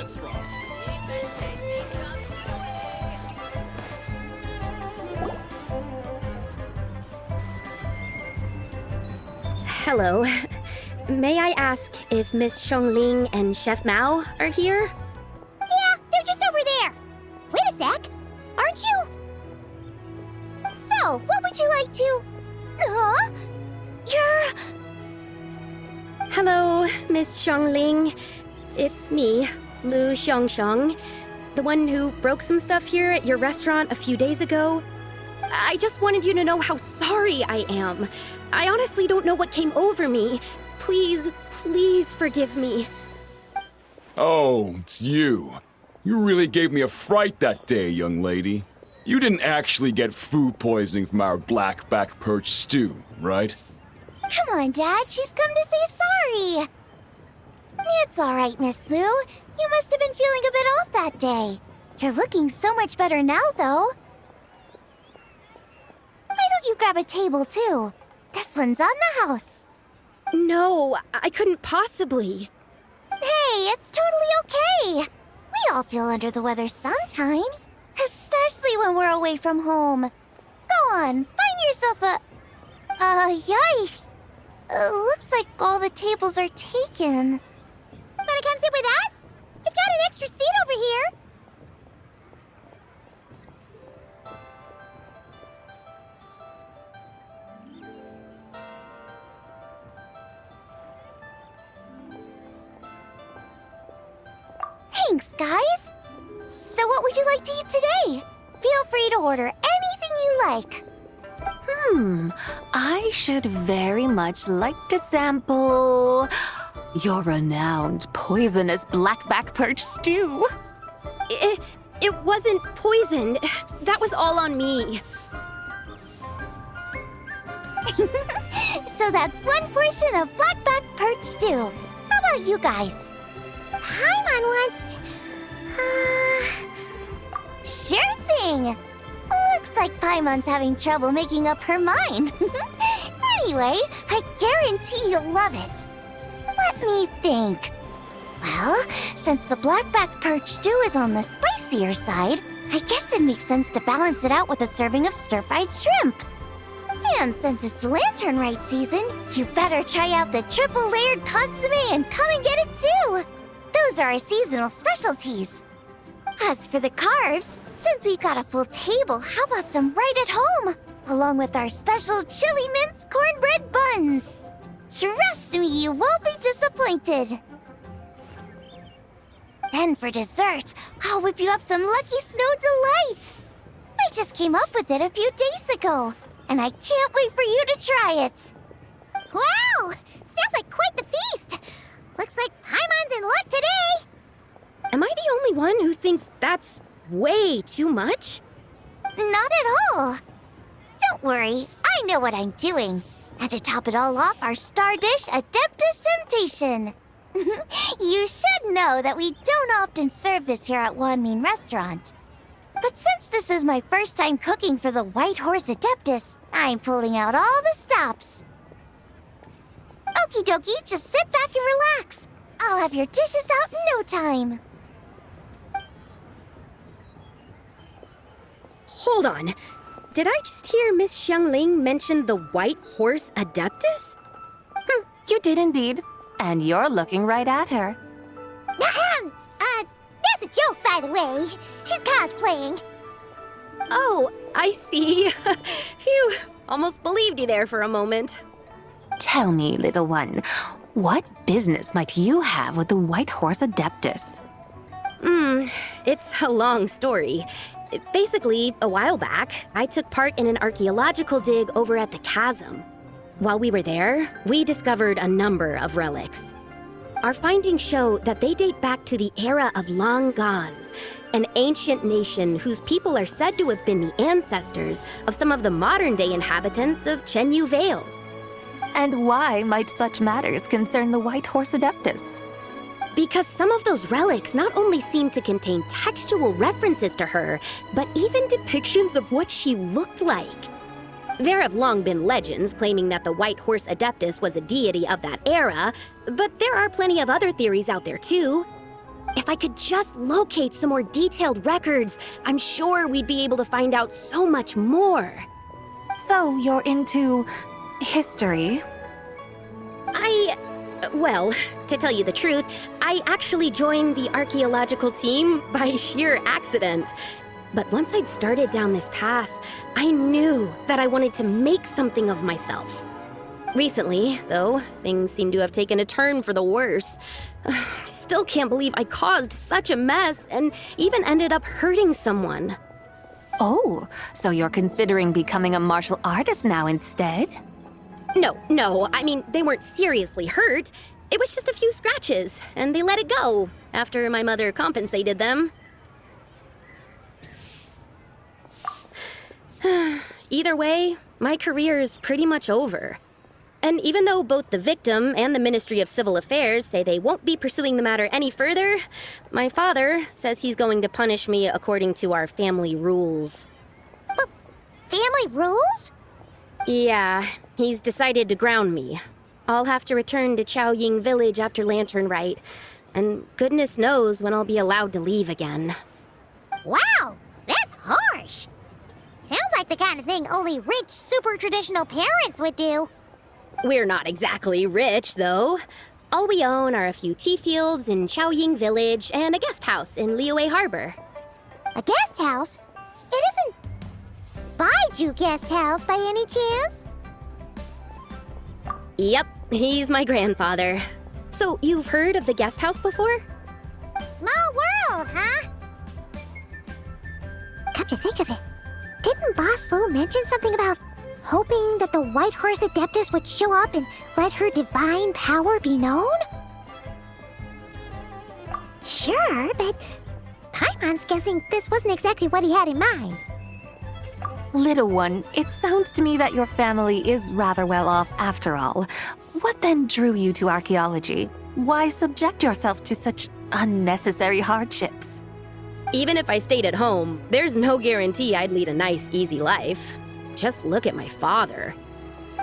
restaurant. Hello. May I ask if Miss Xiongling and Chef Mao are here? Yeah, they're just over there. Wait a sec. Aren't you? So, what would you like to... Huh? You're... Hello, Miss Xiongling. It's me, Lu Xiongxiong, the one who broke some stuff here at your restaurant a few days ago. I just wanted you to know how sorry I am. I honestly don't know what came over me. Please, please forgive me. Oh, it's you. You really gave me a fright that day, young lady. You didn't actually get food poisoning from our black-back perch stew, right? Come on, Dad. She's come to say sorry. It's all right, Miss Lu. You must have been feeling a bit off that day. You're looking so much better now, though. Why don't you grab a table, too? This one's on the house. No, I couldn't possibly. Hey, it's totally okay. We all feel under the weather sometimes, especially when we're away from home. Go on, find yourself a... yikes. Looks like all the tables are taken. Wanna come sit with us? We've got an extra seat over here. Thanks, guys. So what would you like to eat today? Feel free to order anything you like. I should very much like to sample your renowned poisonous blackback perch stew. It wasn't poisoned. That was all on me. So that's one portion of blackback perch stew. How about you guys? Paimon wants... Sure thing! Looks like Paimon's having trouble making up her mind. Anyway, I guarantee you'll love it. Let me think. Well, since the blackback perch stew is on the spicier side, I guess it makes sense to balance it out with a serving of stir-fried shrimp. And since it's lantern rite season, you better try out the triple-layered consomme and come and get it too! Those are our seasonal specialties. As for the carbs, since we've got a full table, how about some right at home? Along with our special chili mince cornbread buns. Trust me, you won't be disappointed. Then for dessert, I'll whip you up some Lucky Snow Delight. I just came up with it a few days ago, and I can't wait for you to try it. Wow! Sounds like quite the feast! Looks like Paimon's in luck today! Am I the only one who thinks that's way too much? Not at all. Don't worry, I know what I'm doing. And to top it all off, our star dish, Adeptus Temptation. You should know that we don't often serve this here at Wanmin Restaurant. But since this is my first time cooking for the White Horse Adeptus, I'm pulling out all the stops. Okie dokie, just sit back and relax. I'll have your dishes out in no time. Hold on. Did I just hear Miss Xiongling mention the White Horse Adeptus? You did indeed. And you're looking right at her. That's a joke, by the way. She's cosplaying. Oh, I see. Phew, almost believed you there for a moment. Tell me, little one, what business might you have with the White Horse Adeptus? It's a long story. Basically, a while back, I took part in an archaeological dig over at the chasm. While we were there, we discovered a number of relics. Our findings show that they date back to the era of Long Gone, an ancient nation whose people are said to have been the ancestors of some of the modern-day inhabitants of Chenyu Vale. And why might such matters concern the White Horse Adeptus? Because some of those relics not only seem to contain textual references to her, but even depictions of what she looked like. There have long been legends claiming that the White Horse Adeptus was a deity of that era, but there are plenty of other theories out there too. If I could just locate some more detailed records, I'm sure we'd be able to find out so much more. So you're into history? Well, to tell you the truth, I actually joined the archaeological team by sheer accident. But once I'd started down this path, I knew that I wanted to make something of myself. Recently, though, things seem to have taken a turn for the worse. Still can't believe I caused such a mess and even ended up hurting someone. Oh, so you're considering becoming a martial artist now instead? No, I mean, they weren't seriously hurt. It was just a few scratches, and they let it go after my mother compensated them. Either way, my career's pretty much over. And even though both the victim and the Ministry of Civil Affairs say they won't be pursuing the matter any further, my father says he's going to punish me according to our family rules. Family rules? Yeah, he's decided to ground me. I'll have to return to Chaoying Village after Lantern Rite, and goodness knows when I'll be allowed to leave again. Wow, that's harsh. Sounds like the kind of thing only rich, super traditional parents would do. We're not exactly rich, though. All we own are a few tea fields in Chaoying Village and a guest house in Liyue Harbor. A guest house? It isn't Baiju Guest House by any chance? Yep, he's my grandfather. So you've heard of the guest house before? Small world, huh? Come to think of it, didn't Boss Lu mention something about hoping that the White Horse Adeptus would show up and let her divine power be known? Sure, but Paimon's guessing this wasn't exactly what he had in mind. Little one, it sounds to me that your family is rather well off after all. What then drew you to archaeology? Why subject yourself to such unnecessary hardships? Even if I stayed at home, there's no guarantee I'd lead a nice, easy life. Just look at my father.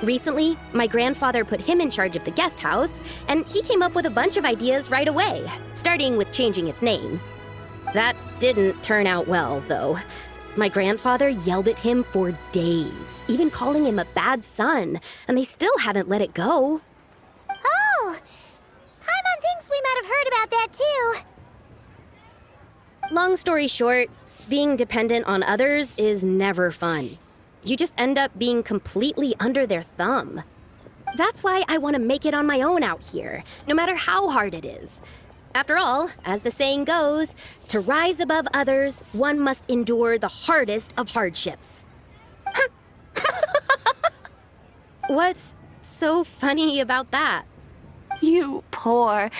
Recently, my grandfather put him in charge of the guest house, and he came up with a bunch of ideas right away, starting with changing its name. That didn't turn out well, though. My grandfather yelled at him for days, even calling him a bad son, and they still haven't let it go. Oh, Paimon thinks we might have heard about that too. Long story short, being dependent on others is never fun. You just end up being completely under their thumb. That's why I want to make it on my own out here, no matter how hard it is. After all, as the saying goes, to rise above others, one must endure the hardest of hardships. What's so funny about that? You poor,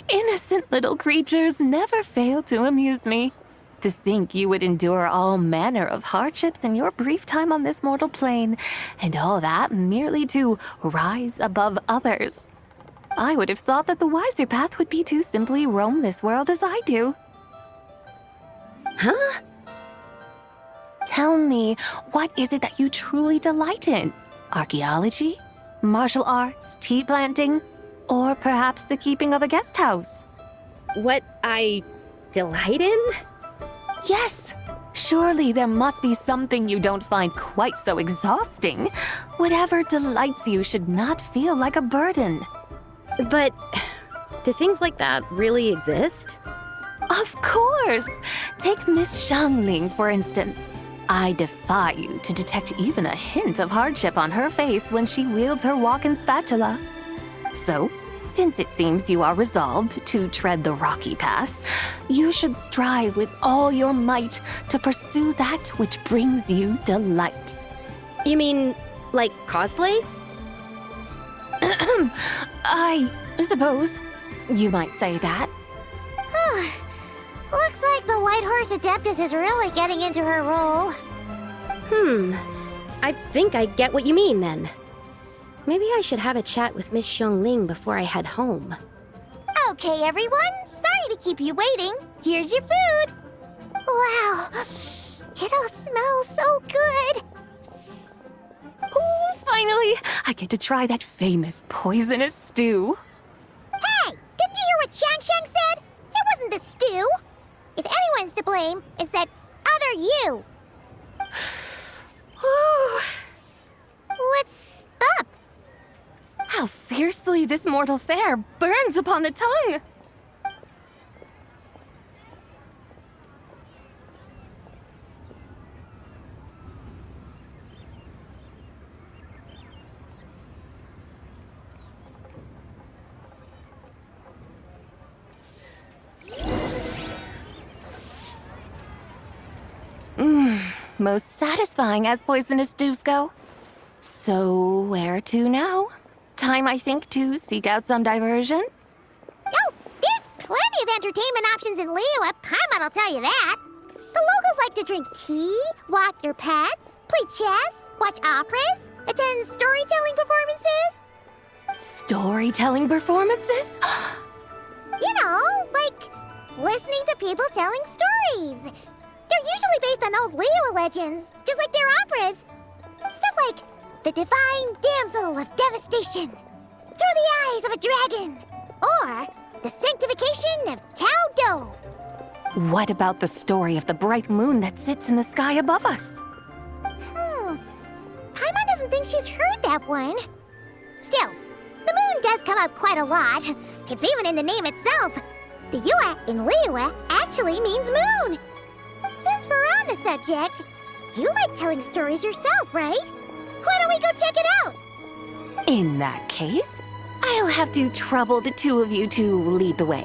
innocent little creatures never fail to amuse me. To think you would endure all manner of hardships in your brief time on this mortal plane, and all that merely to rise above others. I would have thought that the wiser path would be to simply roam this world as I do. Huh? Tell me, what is it that you truly delight in? Archaeology? Martial arts? Tea planting? Or perhaps the keeping of a guest house? What I delight in? Yes! Surely there must be something you don't find quite so exhausting. Whatever delights you should not feel like a burden. But do things like that really exist? Of course! Take Miss Xiangling, for instance. I defy you to detect even a hint of hardship on her face when she wields her walking spatula. So, since it seems you are resolved to tread the rocky path, you should strive with all your might to pursue that which brings you delight. You mean, like cosplay? I suppose you might say that. Looks like the White Horse Adeptus is really getting into her role. I think I get what you mean then. Maybe I should have a chat with Miss Xiangling before I head home. Okay, everyone. Sorry to keep you waiting. Here's your food. Wow, it all smells so good. Oh, finally! I get to try that famous poisonous stew. Hey, didn't you hear what Shang said? It wasn't the stew. If anyone's to blame, it's that other you. What's up? How fiercely this mortal fare burns upon the tongue! Most satisfying as poisonous stews go. So, where to now? Time, I think, to seek out some diversion? Oh, there's plenty of entertainment options in Liyue. Paimon will tell you that. The locals like to drink tea, walk their pets, play chess, watch operas, attend storytelling performances. Storytelling performances? You know, like listening to people telling stories. They're usually based on old Liyue legends, just like their operas. Stuff like the Divine Damsel of Devastation, Through the Eyes of a Dragon, or the Sanctification of Tao Do. What about the story of the bright moon that sits in the sky above us? Paimon doesn't think she's heard that one. Still, the moon does come up quite a lot. It's even in the name itself. The Yue in Liyue actually means moon. Since we're on the subject, you like telling stories yourself, right? Why don't we go check it out? In that case, I'll have to trouble the two of you to lead the way.